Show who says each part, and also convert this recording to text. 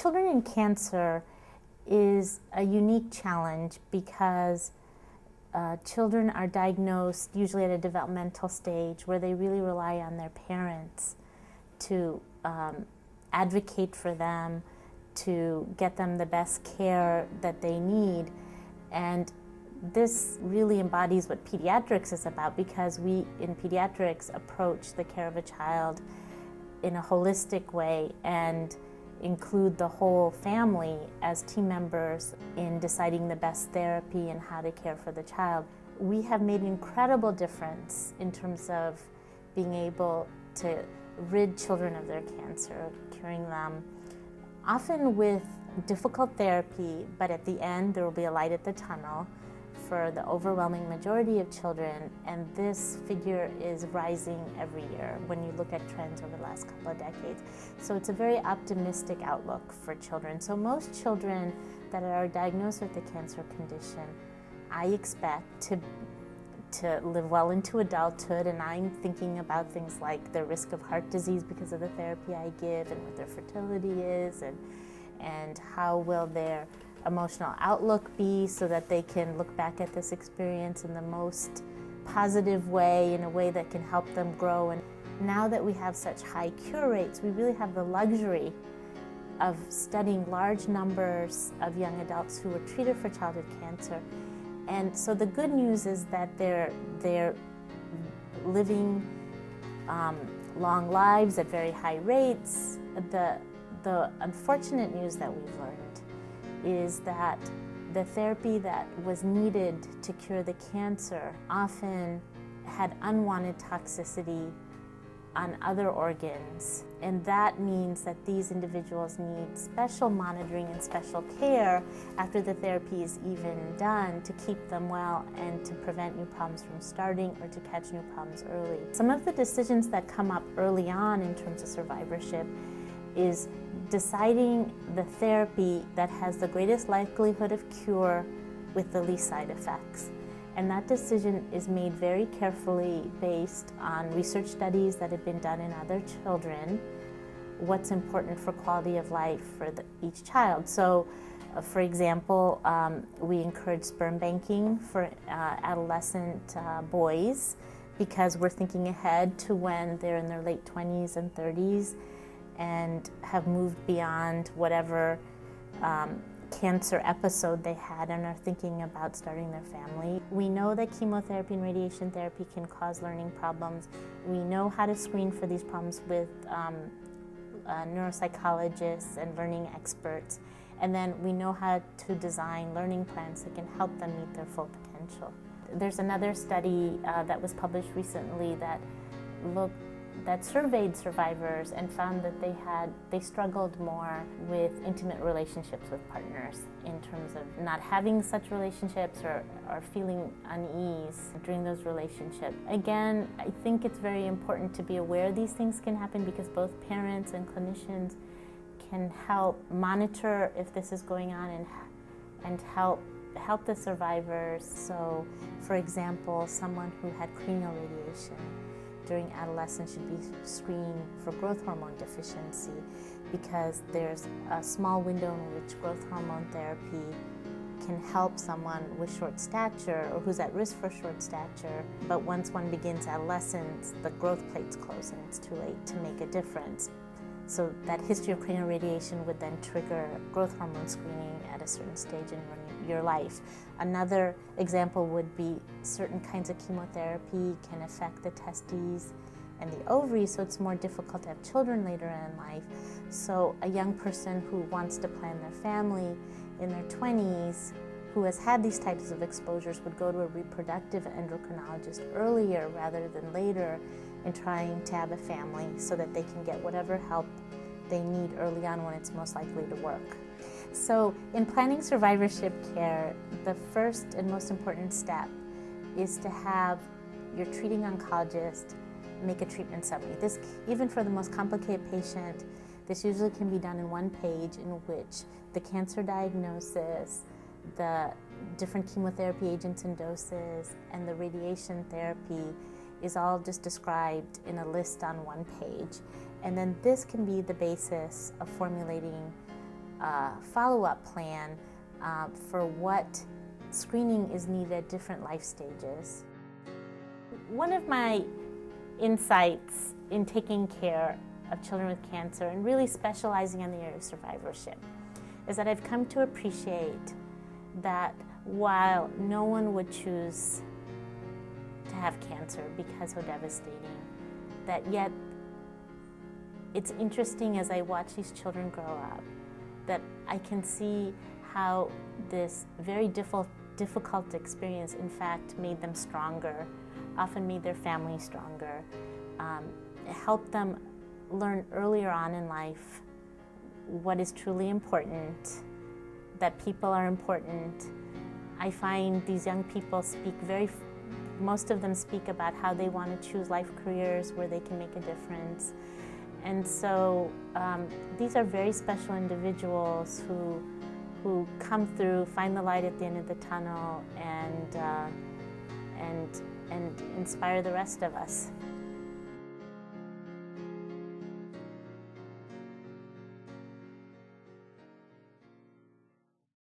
Speaker 1: Children in cancer is a unique challenge because children are diagnosed usually at a developmental stage where they really rely on their parents to advocate for them, to get them the best care that they need. And this really embodies what pediatrics is about, because we in pediatrics approach the care of a child in a holistic way and include the whole family as team members in deciding the best therapy and how to care for the child. We have made an incredible difference in terms of being able to rid children of their cancer, curing them, often with difficult therapy, but at the end there will be a light at the tunnel for the overwhelming majority of children, and this figure is rising every year when you look at trends over the last couple of decades. So it's a very optimistic outlook for children. So most children that are diagnosed with a cancer condition, I expect to live well into adulthood, and I'm thinking about things like the risk of heart disease because of the therapy I give, and what their fertility is, and how will their emotional outlook be, so that they can look back at this experience in the most positive way, in a way that can help them grow. And now that we have such high cure rates, we really have the luxury of studying large numbers of young adults who were treated for childhood cancer. And so the good news is that they're living long lives at very high rates. The unfortunate news that we've learned is that the therapy that was needed to cure the cancer often had unwanted toxicity on other organs. And that means that these individuals need special monitoring and special care after the therapy is even done to keep them well and to prevent new problems from starting or to catch new problems early. Some of the decisions that come up early on in terms of survivorship is deciding the therapy that has the greatest likelihood of cure with the least side effects. And that decision is made very carefully based on research studies that have been done in other children, what's important for quality of life for each child. So, for example, we encourage sperm banking for adolescent boys, because we're thinking ahead to when they're in their late 20s and 30s and have moved beyond whatever cancer episode they had and are thinking about starting their family. We know that chemotherapy and radiation therapy can cause learning problems. We know how to screen for these problems with neuropsychologists and learning experts. And then we know how to design learning plans that can help them meet their full potential. There's another study that was published recently that surveyed survivors and found that they struggled more with intimate relationships with partners in terms of not having such relationships or feeling unease during those relationships. Again, I think it's very important to be aware these things can happen, because both parents and clinicians can help monitor if this is going on and help the survivors. So, for example, someone who had cranial radiation during adolescence should be screened for growth hormone deficiency, because there's a small window in which growth hormone therapy can help someone with short stature or who's at risk for short stature. But once one begins adolescence, the growth plates close and it's too late to make a difference. So that history of cranial radiation would then trigger growth hormone screening at a certain stage in your life. Another example would be certain kinds of chemotherapy can affect the testes and the ovaries, so it's more difficult to have children later in life. So a young person who wants to plan their family in their 20s, who has had these types of exposures, would go to a reproductive endocrinologist earlier rather than later in trying to have a family, so that they can get whatever help they need early on when it's most likely to work. So in planning survivorship care, the first and most important step is to have your treating oncologist make a treatment summary. This, even for the most complicated patient, this usually can be done in one page, in which the cancer diagnosis, the different chemotherapy agents and doses, and the radiation therapy is all just described in a list on one page. And then this can be the basis of formulating follow-up plan for what screening is needed at different life stages. One of my insights in taking care of children with cancer and really specializing in the area of survivorship is that I've come to appreciate that while no one would choose to have cancer because so devastating, that yet it's interesting as I watch these children grow up that I can see how this very difficult experience in fact made them stronger, often made their family stronger. It helped them learn earlier on in life what is truly important, that people are important. I find these young people most of them speak about how they want to choose life careers where they can make a difference. And so these are very special individuals who come through, find the light at the end of the tunnel, and inspire the rest of us.